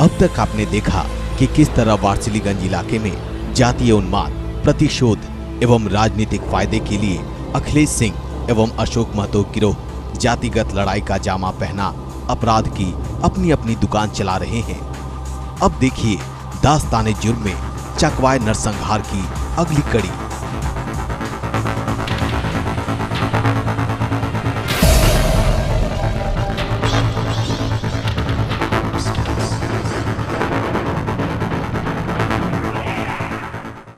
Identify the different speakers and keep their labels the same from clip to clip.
Speaker 1: अब तक आपने देखा कि किस तरह वारसिलीगंज इलाके में जातीय उन्माद, प्रतिशोध एवं राजनीतिक फायदे के लिए अखिलेश सिंह एवं अशोक महतो गिरोह जातिगत लड़ाई का जामा पहना अपराध की अपनी अपनी दुकान चला रहे हैं। अब देखिए दास्ताने जुर्म में चकवाय नरसंहार की अगली कड़ी।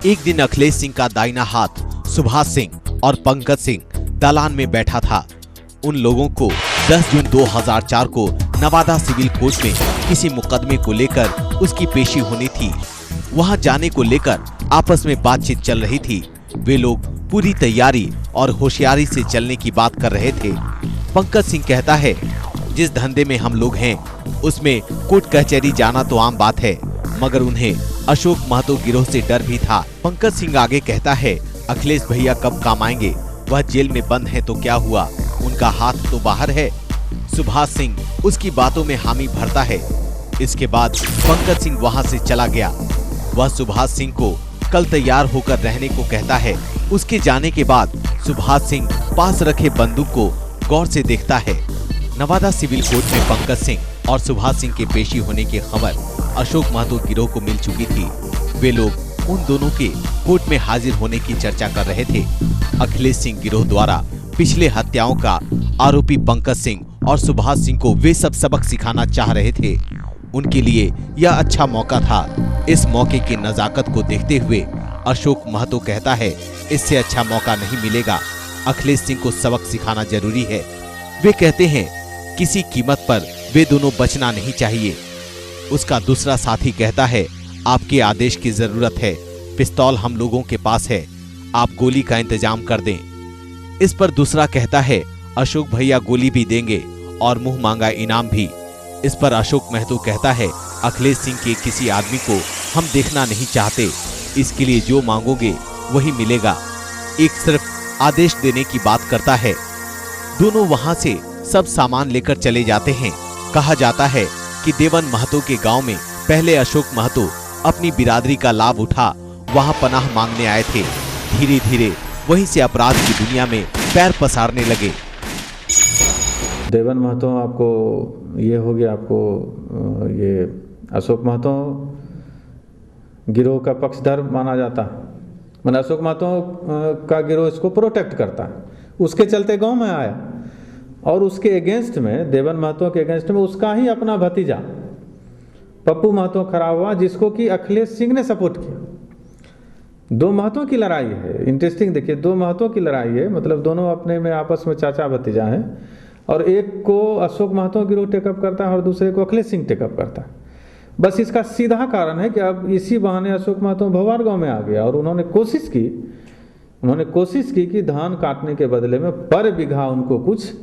Speaker 1: एक दिन अखिलेश सिंह का दाहिना हाथ सुभाष सिंह और पंकज सिंह दालान में बैठा था। उन लोगों को 10 जून 2004 को नवादा सिविल कोर्ट में किसी मुकदमे को लेकर उसकी पेशी होनी थी। वहां जाने को लेकर आपस में बातचीत चल रही थी। वे लोग पूरी तैयारी और होशियारी से चलने की बात कर रहे थे। पंकज सिंह कहता है, जिस धंधे में हम लोग हैं उसमें कोर्ट कचहरी जाना तो आम बात है, मगर उन्हें अशोक महतो गिरोह से डर भी था। पंकज सिंह आगे कहता है, अखिलेश भैया कब काम आएंगे? वह जेल में बंद है तो क्या हुआ, उनका हाथ तो बाहर है। सुभाष सिंह उसकी बातों में हामी भरता है। इसके बाद पंकज सिंह वहां से चला गया। वह सुभाष सिंह को कल तैयार होकर रहने को कहता है। उसके जाने के बाद सुभाष सिंह पास रखे बंदूक को गौर से देखता है। नवादा सिविल कोर्ट में पंकज सिंह और सुभाष सिंह के पेशी होने की खबर अशोक महतो गिरोह को मिल चुकी थी। वे लोग उन दोनों के कोर्ट में हाजिर होने की चर्चा कर रहे थे। अखिलेश सिंह गिरोह द्वारा पिछले हत्याओं का आरोपी पंकज सिंह और सुभाष सिंह को वे सब सबक सिखाना चाह रहे थे। उनके लिए यह अच्छा मौका था। इस मौके की नजाकत को देखते हुए अशोक महतो कहता है, इससे अच्छा मौका नहीं मिलेगा। अखिलेश सिंह को सबक सिखाना जरूरी है। वे कहते हैं किसी कीमत पर वे दोनों बचना नहीं चाहिए। उसका दूसरा साथी कहता है, आपके आदेश की जरूरत है, पिस्तौल हम लोगों के पास है, आप गोली का इंतजाम कर दें। इस पर दूसरा कहता है, अशोक भैया गोली भी देंगे और मुंह मांगा इनाम भी। इस पर अशोक महतो कहता है, अखिलेश सिंह के किसी आदमी को हम देखना नहीं चाहते, इसके लिए जो मांगोगे वही मिलेगा। एक सिर्फ आदेश देने की बात करता है। दोनों वहां से सब सामान लेकर चले जाते हैं। कहा जाता है कि देवन महतो के गांव में पहले अशोक महतो अपनी बिरादरी का लाभ उठा वहां पनाह मांगने आए थे। धीरे धीरे वहीं से अपराध की दुनिया में पैर पसारने लगे।
Speaker 2: देवन महतो आपको ये हो गया, आपको ये अशोक महतो गिरोह का पक्षधर माना जाता है। मैंने अशोक महतो का गिरोह इसको प्रोटेक्ट करता है। उसके चलते गांव में आया और उसके अगेंस्ट में, देवन महतो के अगेंस्ट में उसका ही अपना भतीजा पप्पू महतो खड़ा हुआ, जिसको कि अखिलेश सिंह ने सपोर्ट किया। दो महतो की लड़ाई है। इंटरेस्टिंग देखिए, दो महतो की लड़ाई है, मतलब दोनों अपने में आपस में चाचा भतीजा हैं और एक को अशोक महतो गिरोह टेकअप करता है और दूसरे को अखिलेश सिंह टेकअप करता है। बस इसका सीधा कारण है कि अब इसी बहाने अशोक महतो भवार गांव में आ गया और उन्होंने कोशिश की कि धान काटने के बदले में पर बीघा उनको कुछ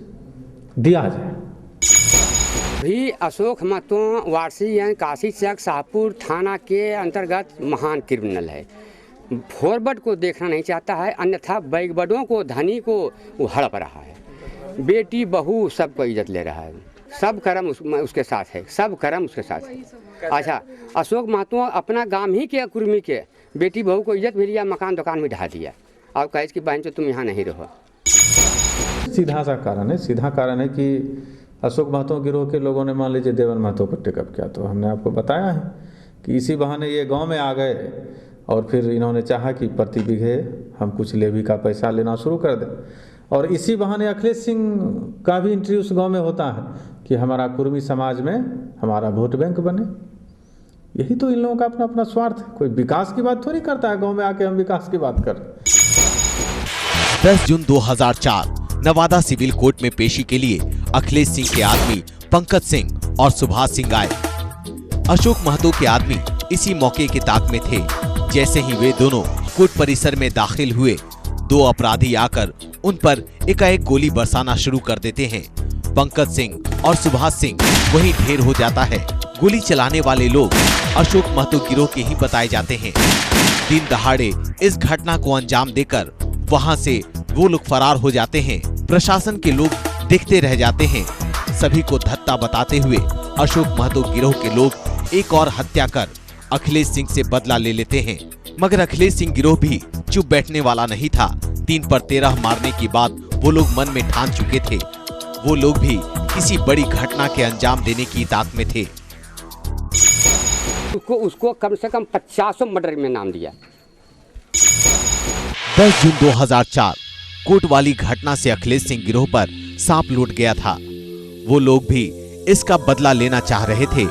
Speaker 2: दिया जाए।
Speaker 3: भी अशोक महतो वारसी यानी काशी चक शाहपुर थाना के अंतर्गत महान क्रिमिनल है। फॉरवर्ड को देखना नहीं चाहता है, अन्यथा बैकवर्डों को, धनी को वो हड़प रहा है। बेटी बहू सबको इज्जत ले रहा है। सब कर्म उसके साथ है, सब कर्म उसके साथ है। अच्छा, अशोक महतो अपना गांव ही के कुर्मी के बेटी बहू को इज्जत भी लिया, मकान दुकान में ढा दिया और कहे कि बहन तुम यहाँ नहीं रहो।
Speaker 2: सीधा कारण है कि अशोक महतो गिरोह के लोगों ने मान लीजिए देवन महतो को टेकअप किया, तो हमने आपको बताया है कि इसी बहाने ये गांव में आ गए और फिर इन्होंने चाहा कि प्रति बीघे हम कुछ लेवी का पैसा लेना शुरू कर दें। और इसी बहाने अखिलेश सिंह का भी इंटरव्यू उस गाँव में होता है कि हमारा कुर्मी समाज में हमारा वोट बैंक बने। यही तो इन लोगों का अपना अपना स्वार्थ है। कोई विकास की बात थोड़ी करता है गाँव में आके हम विकास की बात कर।
Speaker 1: 10 जून 2004 नवादा सिविल कोर्ट में पेशी के लिए अखिलेश सिंह के आदमी पंकज सिंह और सुभाष सिंह आए। अशोक महतो के आदमी इसी मौके के ताक में थे। जैसे ही वे दोनों कोर्ट परिसर में दाखिल हुए, दो अपराधी आकर उन पर एकाएक गोली बरसाना शुरू कर देते हैं। पंकज सिंह और सुभाष सिंह वहीं ढेर हो जाता है। गोली चलाने वाले लोग अशोक महतो गिरोह के ही बताए जाते हैं। दिन दहाड़े इस घटना को अंजाम देकर वहां से वो लोग फरार हो जाते हैं। प्रशासन के लोग देखते रह जाते हैं। सभी को धत्ता बताते हुए अशोक महतो गिरोह के लोग एक और हत्या कर अखिलेश सिंह से बदला ले लेते हैं। मगर अखिलेश सिंह गिरोह भी चुप बैठने वाला नहीं था। 3 पर 13 मारने की बात वो लोग मन में ठान चुके थे। वो लोग भी किसी बड़ी घटना के अंजाम देने की ताक में थे।
Speaker 3: उसको कम से कम 50 मर्डर में नाम दिया।
Speaker 1: 10 जून 2004 कोटवाली घटना से अखिलेश सिंह गिरोह पर सांप लूट गया था। वो लोग भी इसका बदला लेना चाह रहे थे।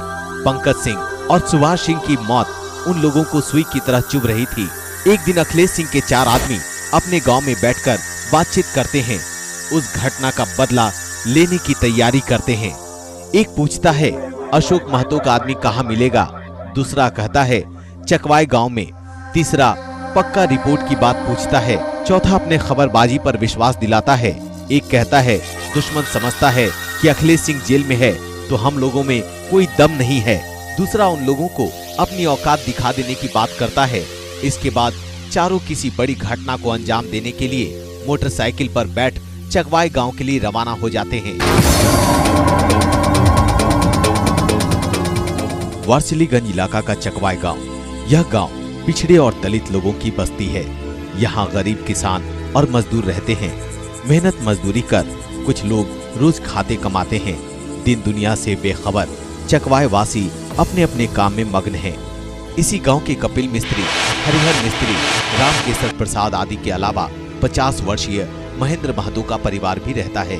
Speaker 1: पंकज सिंह और सुभाष सिंह की मौत उन लोगों को सुई की तरह चुभ रही थी। एक दिन अखिलेश सिंह के 4 आदमी अपने गांव में बैठकर बातचीत करते हैं। उस घटना का बदला लेने की तैयारी करते हैं। एक पूछता है अशोक महतो का आदमी कहाँ मिलेगा, दूसरा कहता है चकवाई गांव में, तीसरा पक्का रिपोर्ट की बात पूछता है, चौथा अपने खबरबाजी पर विश्वास दिलाता है। एक कहता है दुश्मन समझता है कि अखिलेश सिंह जेल में है तो हम लोगों में कोई दम नहीं है। दूसरा उन लोगों को अपनी औकात दिखा देने की बात करता है। इसके बाद चारों किसी बड़ी घटना को अंजाम देने के लिए मोटरसाइकिल पर बैठ चकवाई गांव के लिए रवाना हो जाते हैं। वारसिलीगंज इलाका का चकवाई गांव, यह गांव पिछड़े और दलित लोगों की बस्ती है। यहाँ गरीब किसान और मजदूर रहते हैं। मेहनत मजदूरी कर कुछ लोग रोज खाते कमाते हैं। दिन दुनिया से बेखबर चकवाई वासी अपने अपने काम में मग्न हैं। इसी गांव के कपिल मिस्त्री, हरिहर मिस्त्री, रामकेसर प्रसाद आदि के अलावा 50 वर्षीय महेंद्र महतो का परिवार भी रहता है।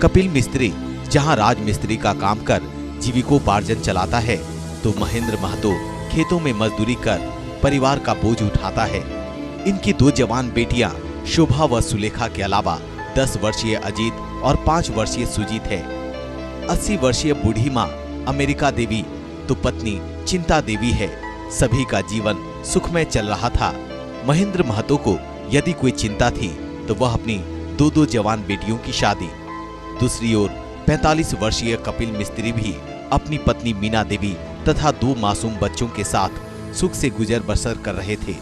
Speaker 1: कपिल मिस्त्री जहां राज मिस्त्री का काम कर जीविकोपार्जन चलाता है, तो महेंद्र महतो खेतों में मजदूरी कर परिवार का बोझ उठाता है। इनकी 2 जवान बेटियां शोभा व सुलेखा के अलावा 10 वर्षीय अजीत और 5 वर्षीय सुजीत है। 80 वर्षीय बूढ़ी माँ अमेरिका देवी तो पत्नी चिंता देवी है। सभी का जीवन सुखमय चल रहा था। महेंद्र महतो को यदि कोई चिंता थी तो वह अपनी 2 जवान बेटियों की शादी। दूसरी ओर 45 वर्षीय कपिल मिस्त्री भी अपनी पत्नी मीना देवी तथा 2 मासूम बच्चों के साथ सुख से गुजर बसर कर रहे थे।